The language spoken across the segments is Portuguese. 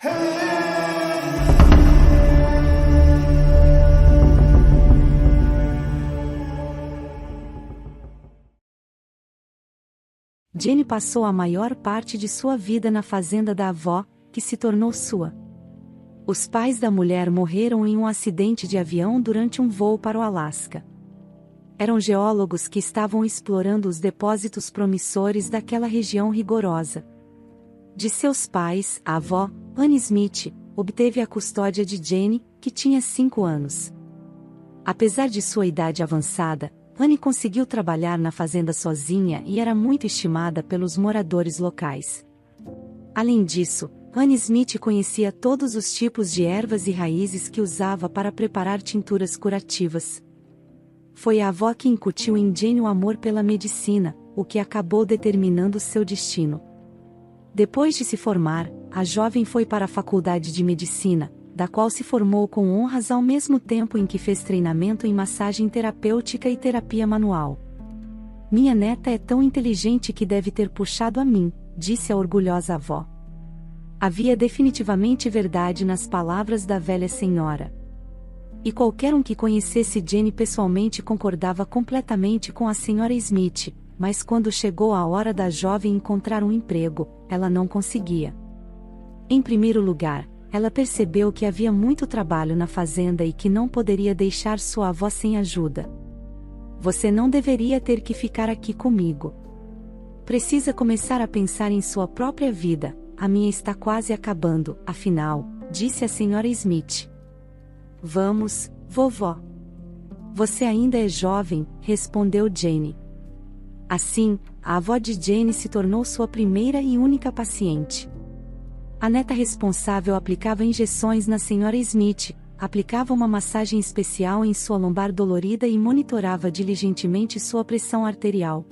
Jenny passou a maior parte de sua vida na fazenda da avó, que se tornou sua. Os pais da mulher morreram em um acidente de avião durante um voo para o Alasca. Eram geólogos que estavam explorando os depósitos promissores daquela região rigorosa. De seus pais, a avó, Anne Smith, obteve a custódia de Jenny, que tinha 5 anos. Apesar de sua idade avançada, Anne conseguiu trabalhar na fazenda sozinha e era muito estimada pelos moradores locais. Além disso, Anne Smith conhecia todos os tipos de ervas e raízes que usava para preparar tinturas curativas. Foi a avó que incutiu em Jenny o amor pela medicina, o que acabou determinando seu destino. Depois de se formar, a jovem foi para a faculdade de medicina, da qual se formou com honras ao mesmo tempo em que fez treinamento em massagem terapêutica e terapia manual. Minha neta é tão inteligente que deve ter puxado a mim, disse a orgulhosa avó. Havia definitivamente verdade nas palavras da velha senhora. E qualquer um que conhecesse Jenny pessoalmente concordava completamente com a senhora Smith, mas quando chegou a hora da jovem encontrar um emprego, ela não conseguia. Em primeiro lugar, ela percebeu que havia muito trabalho na fazenda e que não poderia deixar sua avó sem ajuda. Você não deveria ter que ficar aqui comigo. Precisa começar a pensar em sua própria vida, a minha está quase acabando, afinal, disse a senhora Smith. Vamos, vovó. Você ainda é jovem, respondeu Jenny. Assim, a avó de Jenny se tornou sua primeira e única paciente. A neta responsável aplicava injeções na senhora Smith, aplicava uma massagem especial em sua lombar dolorida e monitorava diligentemente sua pressão arterial.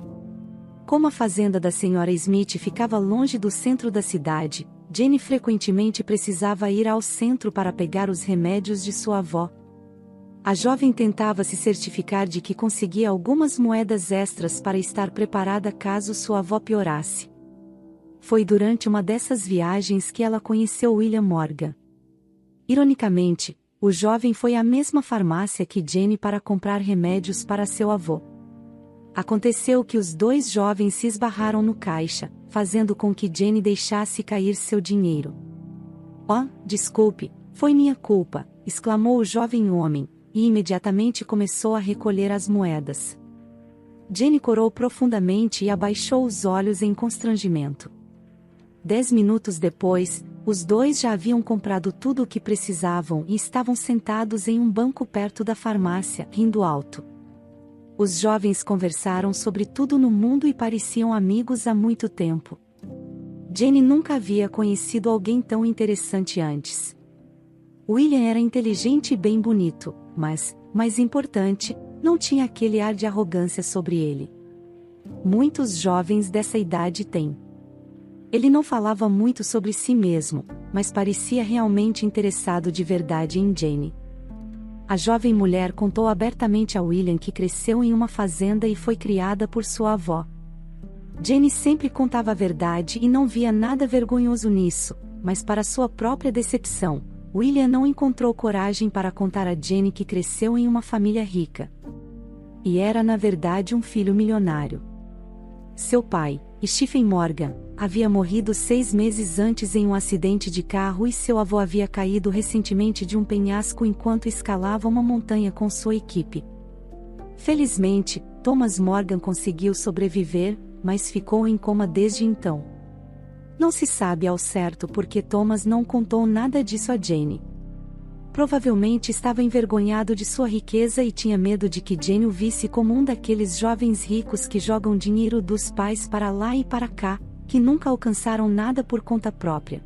Como a fazenda da senhora Smith ficava longe do centro da cidade, Jenny frequentemente precisava ir ao centro para pegar os remédios de sua avó. A jovem tentava se certificar de que conseguia algumas moedas extras para estar preparada caso sua avó piorasse. Foi durante uma dessas viagens que ela conheceu William Morgan. Ironicamente, o jovem foi à mesma farmácia que Jenny para comprar remédios para seu avô. Aconteceu que os dois jovens se esbarraram no caixa, fazendo com que Jenny deixasse cair seu dinheiro. Oh, desculpe, foi minha culpa, exclamou o jovem homem, e imediatamente começou a recolher as moedas. Jenny corou profundamente e abaixou os olhos em constrangimento. 10 minutos depois, os dois já haviam comprado tudo o que precisavam e estavam sentados em um banco perto da farmácia, rindo alto. Os jovens conversaram sobre tudo no mundo e pareciam amigos há muito tempo. Jenny nunca havia conhecido alguém tão interessante antes. William era inteligente e bem bonito, mas, mais importante, não tinha aquele ar de arrogância sobre ele. Muitos jovens dessa idade têm. Ele não falava muito sobre si mesmo, mas parecia realmente interessado de verdade em Jenny. A jovem mulher contou abertamente a William que cresceu em uma fazenda e foi criada por sua avó. Jenny sempre contava a verdade e não via nada vergonhoso nisso, mas para sua própria decepção, William não encontrou coragem para contar a Jenny que cresceu em uma família rica. E era na verdade um filho milionário. Seu pai, Stephen Morgan, havia morrido 6 meses antes em um acidente de carro e seu avô havia caído recentemente de um penhasco enquanto escalava uma montanha com sua equipe. Felizmente, Thomas Morgan conseguiu sobreviver, mas ficou em coma desde então. Não se sabe ao certo por que Thomas não contou nada disso a Jenny. Provavelmente estava envergonhado de sua riqueza e tinha medo de que Jenny o visse como um daqueles jovens ricos que jogam dinheiro dos pais para lá e para cá, que nunca alcançaram nada por conta própria.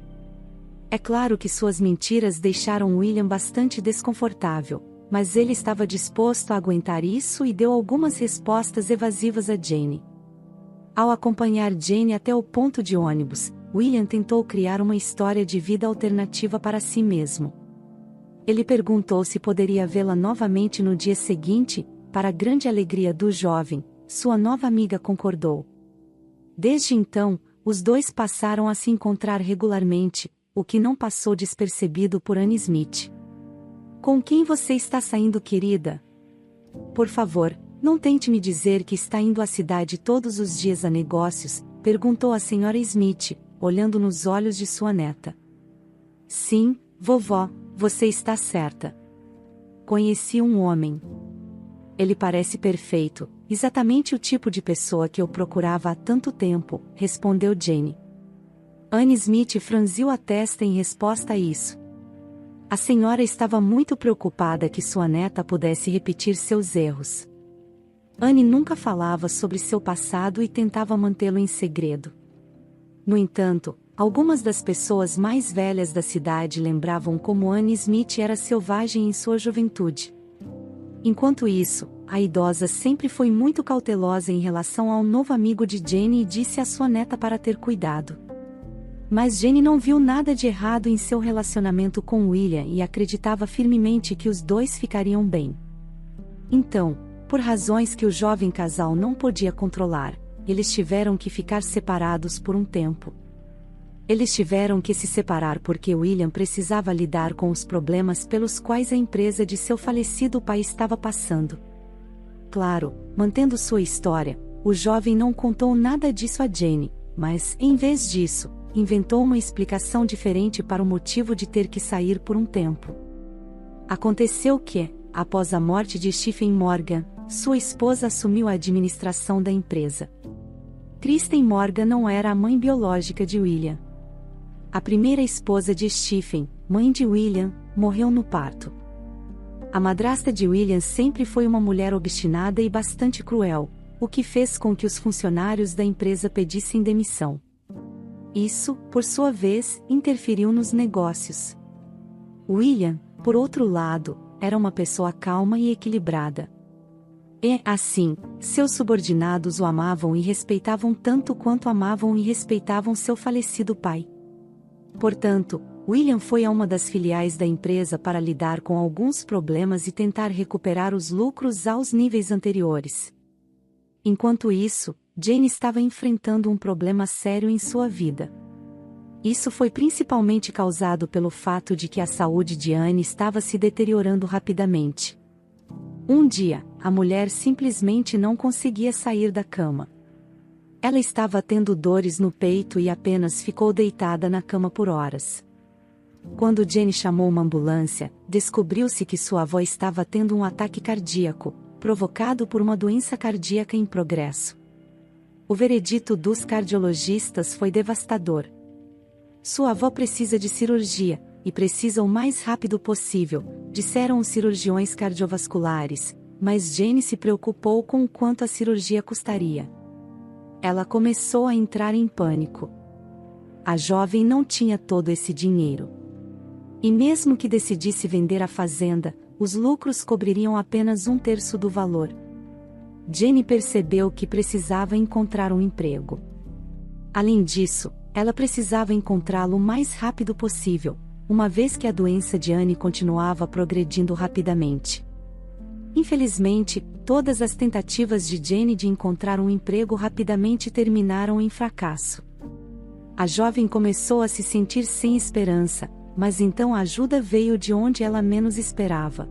É claro que suas mentiras deixaram William bastante desconfortável, mas ele estava disposto a aguentar isso e deu algumas respostas evasivas a Jenny. Ao acompanhar Jenny até o ponto de ônibus, William tentou criar uma história de vida alternativa para si mesmo. Ele perguntou se poderia vê-la novamente no dia seguinte, para a grande alegria do jovem, sua nova amiga concordou. Desde então, os dois passaram a se encontrar regularmente, o que não passou despercebido por Anne Smith. Com quem você está saindo, querida? Por favor, não tente me dizer que está indo à cidade todos os dias a negócios, perguntou a senhora Smith, olhando nos olhos de sua neta. Sim, vovó, você está certa. Conheci um homem. Ele parece perfeito, exatamente o tipo de pessoa que eu procurava há tanto tempo, respondeu Jane. Anne Smith franziu a testa em resposta a isso. A senhora estava muito preocupada que sua neta pudesse repetir seus erros. Anne nunca falava sobre seu passado e tentava mantê-lo em segredo. No entanto, algumas das pessoas mais velhas da cidade lembravam como Anne Smith era selvagem em sua juventude. Enquanto isso, a idosa sempre foi muito cautelosa em relação ao novo amigo de Jane e disse à sua neta para ter cuidado. Mas Jane não viu nada de errado em seu relacionamento com William e acreditava firmemente que os dois ficariam bem. Então, por razões que o jovem casal não podia controlar, eles tiveram que ficar separados por um tempo. Eles tiveram que se separar porque William precisava lidar com os problemas pelos quais a empresa de seu falecido pai estava passando. Claro, mantendo sua história, o jovem não contou nada disso a Jane, mas, em vez disso, inventou uma explicação diferente para o motivo de ter que sair por um tempo. Aconteceu que, após a morte de Stephen Morgan, sua esposa assumiu a administração da empresa. Kristen Morgan não era a mãe biológica de William. A primeira esposa de Stephen, mãe de William, morreu no parto. A madrasta de William sempre foi uma mulher obstinada e bastante cruel, o que fez com que os funcionários da empresa pedissem demissão. Isso, por sua vez, interferiu nos negócios. William, por outro lado, era uma pessoa calma e equilibrada. E, assim, seus subordinados o amavam e respeitavam tanto quanto amavam e respeitavam seu falecido pai. Portanto, William foi a uma das filiais da empresa para lidar com alguns problemas e tentar recuperar os lucros aos níveis anteriores. Enquanto isso, Jane estava enfrentando um problema sério em sua vida. Isso foi principalmente causado pelo fato de que a saúde de Anne estava se deteriorando rapidamente. Um dia, a mulher simplesmente não conseguia sair da cama. Ela estava tendo dores no peito e apenas ficou deitada na cama por horas. Quando Jane chamou uma ambulância, descobriu-se que sua avó estava tendo um ataque cardíaco, provocado por uma doença cardíaca em progresso. O veredito dos cardiologistas foi devastador. Sua avó precisa de cirurgia, e precisa o mais rápido possível, disseram os cirurgiões cardiovasculares, mas Jane se preocupou com o quanto a cirurgia custaria. Ela começou a entrar em pânico. A jovem não tinha todo esse dinheiro. E mesmo que decidisse vender a fazenda, os lucros cobririam apenas 1/3 do valor. Jane percebeu que precisava encontrar um emprego. Além disso, ela precisava encontrá-lo o mais rápido possível, uma vez que a doença de Anne continuava progredindo rapidamente. Infelizmente, todas as tentativas de Jane de encontrar um emprego rapidamente terminaram em fracasso. A jovem começou a se sentir sem esperança, mas então a ajuda veio de onde ela menos esperava.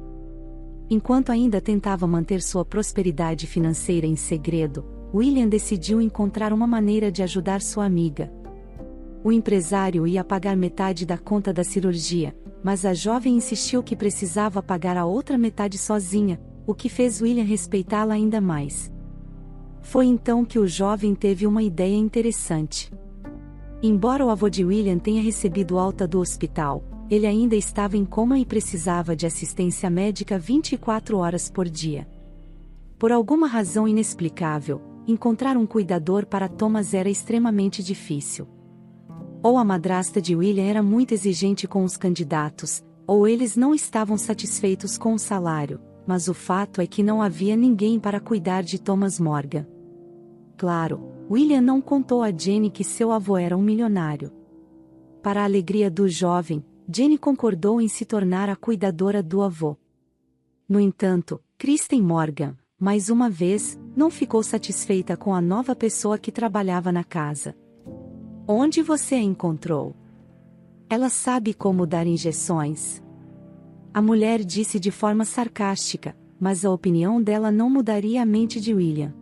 Enquanto ainda tentava manter sua prosperidade financeira em segredo, William decidiu encontrar uma maneira de ajudar sua amiga. O empresário ia pagar metade da conta da cirurgia, mas a jovem insistiu que precisava pagar a outra metade sozinha, o que fez William respeitá-la ainda mais. Foi então que o jovem teve uma ideia interessante. Embora o avô de William tenha recebido alta do hospital, ele ainda estava em coma e precisava de assistência médica 24 horas por dia. Por alguma razão inexplicável, encontrar um cuidador para Thomas era extremamente difícil. Ou a madrasta de William era muito exigente com os candidatos, ou eles não estavam satisfeitos com o salário, mas o fato é que não havia ninguém para cuidar de Thomas Morgan. Claro, William não contou a Jane que seu avô era um milionário. Para a alegria do jovem, Jane concordou em se tornar a cuidadora do avô. No entanto, Kristen Morgan, mais uma vez, não ficou satisfeita com a nova pessoa que trabalhava na casa. Onde você a encontrou? Ela sabe como dar injeções. A mulher disse de forma sarcástica, mas a opinião dela não mudaria a mente de William.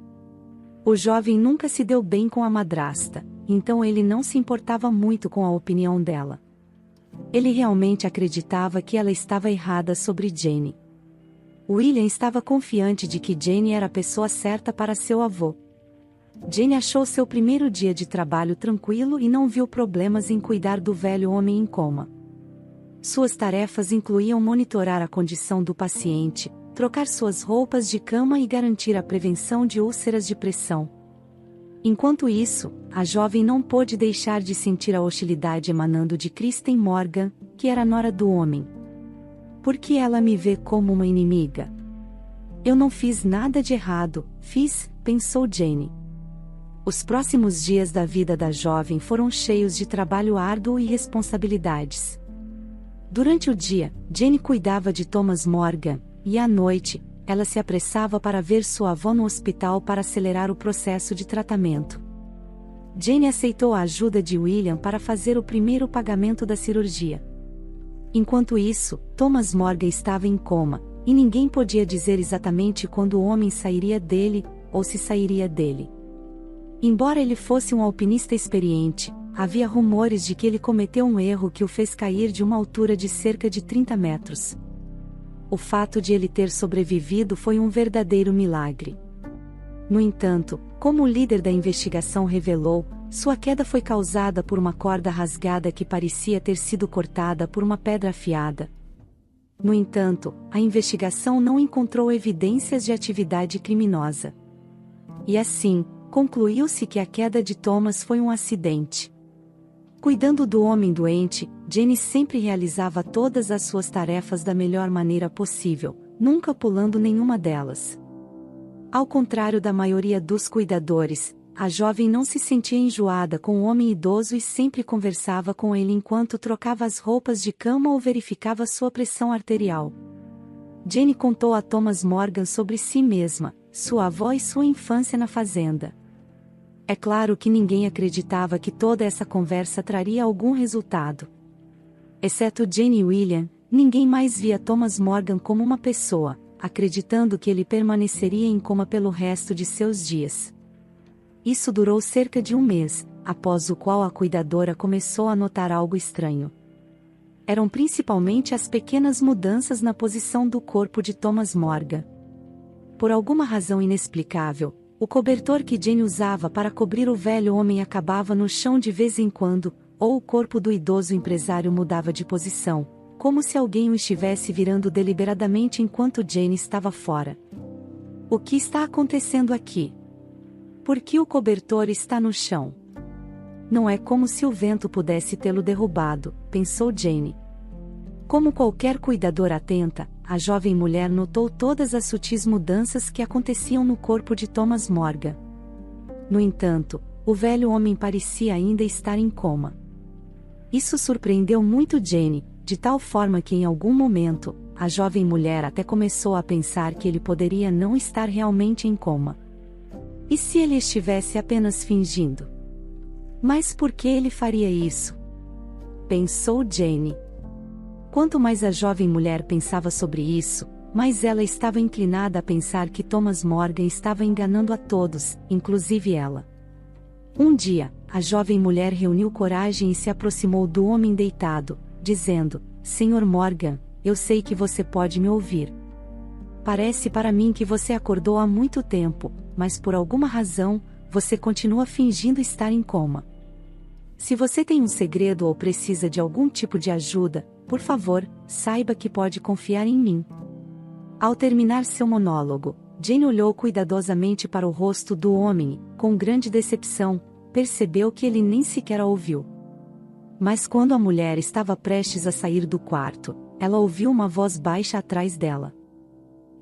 O jovem nunca se deu bem com a madrasta, então ele não se importava muito com a opinião dela. Ele realmente acreditava que ela estava errada sobre Jane. William estava confiante de que Jane era a pessoa certa para seu avô. Jane achou seu primeiro dia de trabalho tranquilo e não viu problemas em cuidar do velho homem em coma. Suas tarefas incluíam monitorar a condição do paciente, trocar suas roupas de cama e garantir a prevenção de úlceras de pressão. Enquanto isso, a jovem não pôde deixar de sentir a hostilidade emanando de Kristen Morgan, que era a nora do homem. Por que ela me vê como uma inimiga? Eu não fiz nada de errado, pensou Jane. Os próximos dias da vida da jovem foram cheios de trabalho árduo e responsabilidades. Durante o dia, Jane cuidava de Thomas Morgan, e à noite, ela se apressava para ver sua avó no hospital para acelerar o processo de tratamento. Jane aceitou a ajuda de William para fazer o primeiro pagamento da cirurgia. Enquanto isso, Thomas Morgan estava em coma, e ninguém podia dizer exatamente quando o homem sairia dele, ou se sairia dele. Embora ele fosse um alpinista experiente, havia rumores de que ele cometeu um erro que o fez cair de uma altura de cerca de 30 metros. O fato de ele ter sobrevivido foi um verdadeiro milagre. No entanto, como o líder da investigação revelou, sua queda foi causada por uma corda rasgada que parecia ter sido cortada por uma pedra afiada. No entanto, a investigação não encontrou evidências de atividade criminosa. E assim, concluiu-se que a queda de Thomas foi um acidente. Cuidando do homem doente, Jane sempre realizava todas as suas tarefas da melhor maneira possível, nunca pulando nenhuma delas. Ao contrário da maioria dos cuidadores, a jovem não se sentia enjoada com o homem idoso e sempre conversava com ele enquanto trocava as roupas de cama ou verificava sua pressão arterial. Jane contou a Thomas Morgan sobre si mesma, sua avó e sua infância na fazenda. É claro que ninguém acreditava que toda essa conversa traria algum resultado. Exceto Jane e William, ninguém mais via Thomas Morgan como uma pessoa, acreditando que ele permaneceria em coma pelo resto de seus dias. Isso durou cerca de um mês, após o qual a cuidadora começou a notar algo estranho. Eram principalmente as pequenas mudanças na posição do corpo de Thomas Morgan. Por alguma razão inexplicável, o cobertor que Jane usava para cobrir o velho homem acabava no chão de vez em quando, ou o corpo do idoso empresário mudava de posição, como se alguém o estivesse virando deliberadamente enquanto Jane estava fora. O que está acontecendo aqui? Por que o cobertor está no chão? Não é como se o vento pudesse tê-lo derrubado, pensou Jane. Como qualquer cuidadora atenta, a jovem mulher notou todas as sutis mudanças que aconteciam no corpo de Thomas Morgan. No entanto, o velho homem parecia ainda estar em coma. Isso surpreendeu muito Jane, de tal forma que em algum momento, a jovem mulher até começou a pensar que ele poderia não estar realmente em coma. E se ele estivesse apenas fingindo? Mas por que ele faria isso? Pensou Jane. Quanto mais a jovem mulher pensava sobre isso, mais ela estava inclinada a pensar que Thomas Morgan estava enganando a todos, inclusive ela. Um dia, a jovem mulher reuniu coragem e se aproximou do homem deitado, dizendo: "Sr. Morgan, eu sei que você pode me ouvir. Parece para mim que você acordou há muito tempo, mas por alguma razão, você continua fingindo estar em coma. Se você tem um segredo ou precisa de algum tipo de ajuda, por favor, saiba que pode confiar em mim." Ao terminar seu monólogo, Jane olhou cuidadosamente para o rosto do homem e, com grande decepção, percebeu que ele nem sequer a ouviu. Mas quando a mulher estava prestes a sair do quarto, ela ouviu uma voz baixa atrás dela.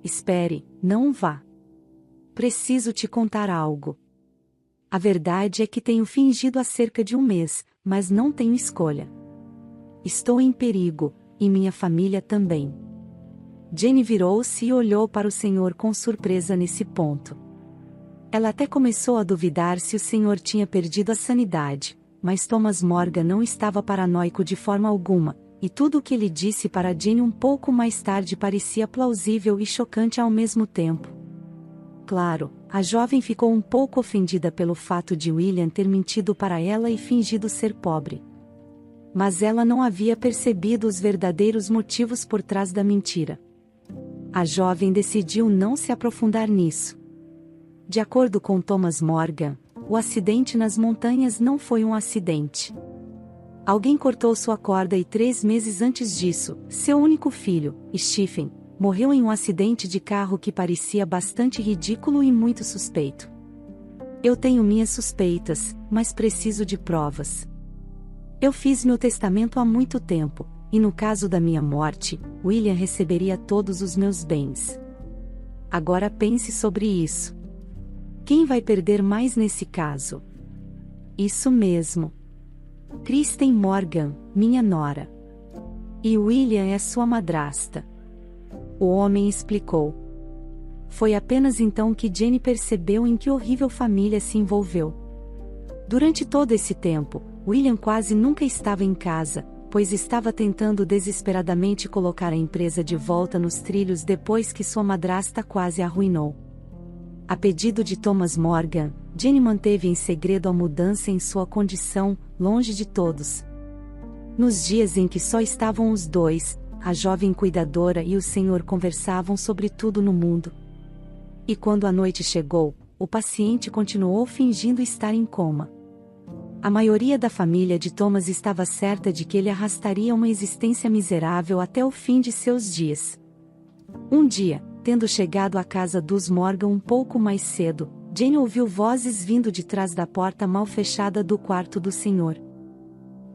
"Espere, não vá. Preciso te contar algo. A verdade é que tenho fingido há cerca de um mês, mas não tenho escolha. Estou em perigo, e minha família também." Jane virou-se e olhou para o senhor com surpresa nesse ponto. Ela até começou a duvidar se o senhor tinha perdido a sanidade, mas Thomas Morgan não estava paranoico de forma alguma, e tudo o que ele disse para Jane um pouco mais tarde parecia plausível e chocante ao mesmo tempo. Claro, a jovem ficou um pouco ofendida pelo fato de William ter mentido para ela e fingido ser pobre. Mas ela não havia percebido os verdadeiros motivos por trás da mentira. A jovem decidiu não se aprofundar nisso. De acordo com Thomas Morgan, o acidente nas montanhas não foi um acidente. Alguém cortou sua corda e 3 meses antes disso, seu único filho, Stephen, morreu em um acidente de carro que parecia bastante ridículo e muito suspeito. Eu tenho minhas suspeitas, mas preciso de provas. Eu fiz meu testamento há muito tempo, e no caso da minha morte, William receberia todos os meus bens. Agora pense sobre isso. Quem vai perder mais nesse caso? Isso mesmo. Kristen Morgan, minha nora. E William é sua madrasta. O homem explicou. Foi apenas então que Jane percebeu em que horrível família se envolveu. Durante todo esse tempo, William quase nunca estava em casa, pois estava tentando desesperadamente colocar a empresa de volta nos trilhos depois que sua madrasta quase a arruinou. A pedido de Thomas Morgan, Jane manteve em segredo a mudança em sua condição, longe de todos. Nos dias em que só estavam os dois, a jovem cuidadora e o senhor conversavam sobre tudo no mundo. E quando a noite chegou, o paciente continuou fingindo estar em coma. A maioria da família de Thomas estava certa de que ele arrastaria uma existência miserável até o fim de seus dias. Um dia, tendo chegado à casa dos Morgan um pouco mais cedo, Jane ouviu vozes vindo de trás da porta mal fechada do quarto do senhor.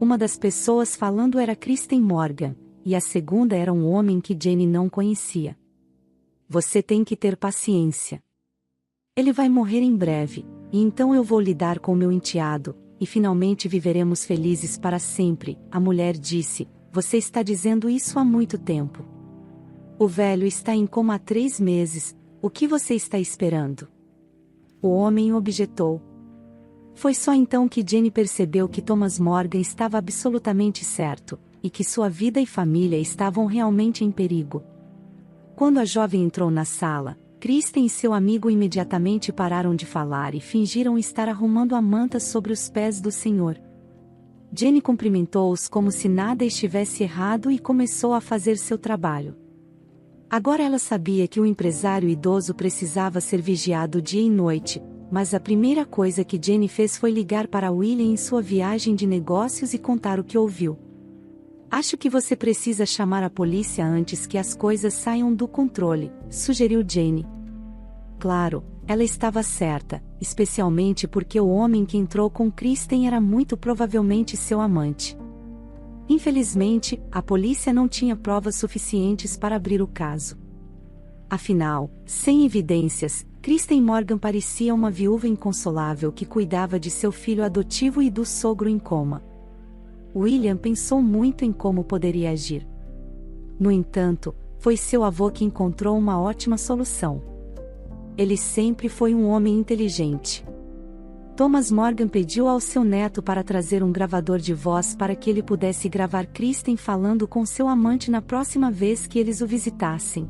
Uma das pessoas falando era Kristen Morgan, e a segunda era um homem que Jane não conhecia. Você tem que ter paciência. Ele vai morrer em breve, e então eu vou lidar com meu enteado, e finalmente viveremos felizes para sempre, a mulher disse. Você está dizendo isso há muito tempo. O velho está em coma há 3 meses, o que você está esperando? O homem objetou. Foi só então que Jane percebeu que Thomas Morgan estava absolutamente certo, e que sua vida e família estavam realmente em perigo. Quando a jovem entrou na sala, Kristen e seu amigo imediatamente pararam de falar e fingiram estar arrumando a manta sobre os pés do senhor. Jane cumprimentou-os como se nada estivesse errado e começou a fazer seu trabalho. Agora ela sabia que o empresário idoso precisava ser vigiado dia e noite, mas a primeira coisa que Jane fez foi ligar para William em sua viagem de negócios e contar o que ouviu. Acho que você precisa chamar a polícia antes que as coisas saiam do controle, sugeriu Jane. Claro, ela estava certa, especialmente porque o homem que entrou com Kristen era muito provavelmente seu amante. Infelizmente, a polícia não tinha provas suficientes para abrir o caso. Afinal, sem evidências, Kristen Morgan parecia uma viúva inconsolável que cuidava de seu filho adotivo e do sogro em coma. William pensou muito em como poderia agir. No entanto, foi seu avô que encontrou uma ótima solução. Ele sempre foi um homem inteligente. Thomas Morgan pediu ao seu neto para trazer um gravador de voz para que ele pudesse gravar Kristen falando com seu amante na próxima vez que eles o visitassem.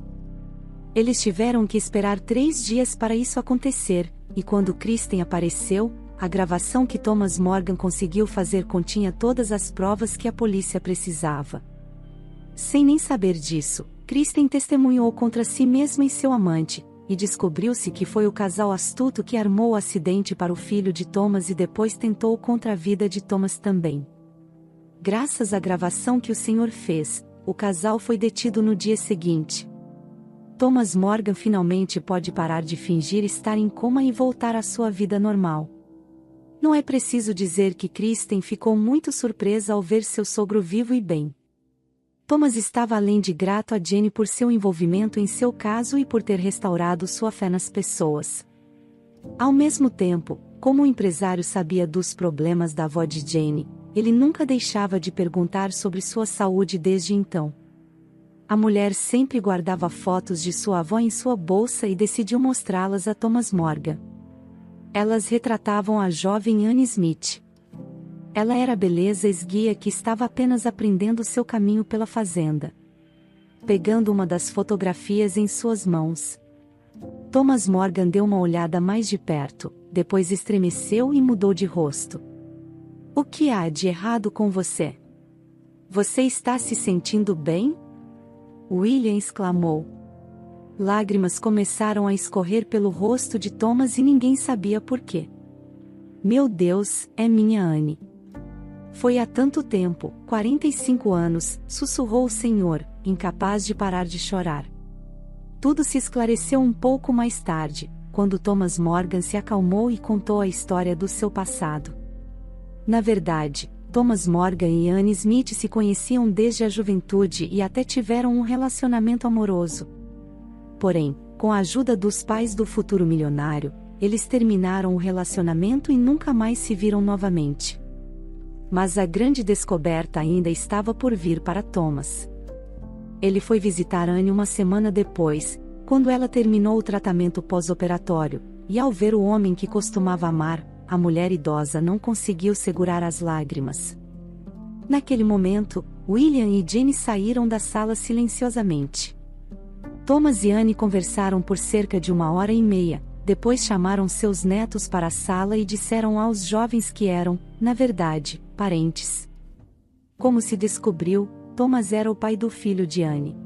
Eles tiveram que esperar 3 dias para isso acontecer, e quando Kristen apareceu, a gravação que Thomas Morgan conseguiu fazer continha todas as provas que a polícia precisava. Sem nem saber disso, Kristen testemunhou contra si mesma e seu amante, e descobriu-se que foi o casal astuto que armou o acidente para o filho de Thomas e depois tentou contra a vida de Thomas também. Graças à gravação que o senhor fez, o casal foi detido no dia seguinte. Thomas Morgan finalmente pode parar de fingir estar em coma e voltar à sua vida normal. Não é preciso dizer que Kristen ficou muito surpresa ao ver seu sogro vivo e bem. Thomas estava além de grato a Jane por seu envolvimento em seu caso e por ter restaurado sua fé nas pessoas. Ao mesmo tempo, como o empresário sabia dos problemas da avó de Jane, ele nunca deixava de perguntar sobre sua saúde desde então. A mulher sempre guardava fotos de sua avó em sua bolsa e decidiu mostrá-las a Thomas Morgan. Elas retratavam a jovem Anne Smith. Ela era a beleza esguia que estava apenas aprendendo seu caminho pela fazenda. Pegando uma das fotografias em suas mãos, Thomas Morgan deu uma olhada mais de perto, depois estremeceu e mudou de rosto. O que há de errado com você? Você está se sentindo bem? William exclamou. Lágrimas começaram a escorrer pelo rosto de Thomas e ninguém sabia por quê. Meu Deus, é minha Anne. Foi há tanto tempo, 45 anos, sussurrou o senhor, incapaz de parar de chorar. Tudo se esclareceu um pouco mais tarde, quando Thomas Morgan se acalmou e contou a história do seu passado. Na verdade, Thomas Morgan e Anne Smith se conheciam desde a juventude e até tiveram um relacionamento amoroso. Porém, com a ajuda dos pais do futuro milionário, eles terminaram o relacionamento e nunca mais se viram novamente. Mas a grande descoberta ainda estava por vir para Thomas. Ele foi visitar Anne uma semana depois, quando ela terminou o tratamento pós-operatório, e ao ver o homem que costumava amar, a mulher idosa não conseguiu segurar as lágrimas. Naquele momento, William e Jenny saíram da sala silenciosamente. Thomas e Anne conversaram por cerca de 1h30, depois chamaram seus netos para a sala e disseram aos jovens que eram, na verdade, parentes. Como se descobriu, Thomas era o pai do filho de Anne.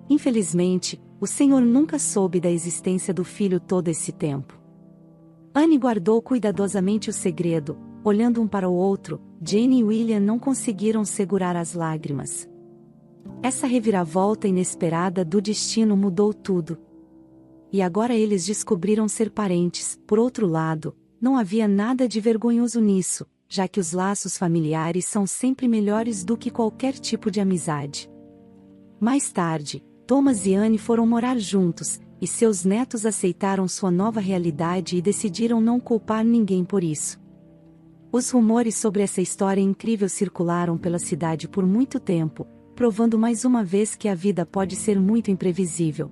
Infelizmente, o senhor nunca soube da existência do filho todo esse tempo. Anne guardou cuidadosamente o segredo, olhando um para o outro. Jane e William não conseguiram segurar as lágrimas. Essa reviravolta inesperada do destino mudou tudo. E agora eles descobriram ser parentes. Por outro lado, não havia nada de vergonhoso nisso, já que os laços familiares são sempre melhores do que qualquer tipo de amizade. Mais tarde, Thomas e Anne foram morar juntos, e seus netos aceitaram sua nova realidade e decidiram não culpar ninguém por isso. Os rumores sobre essa história incrível circularam pela cidade por muito tempo, provando mais uma vez que a vida pode ser muito imprevisível.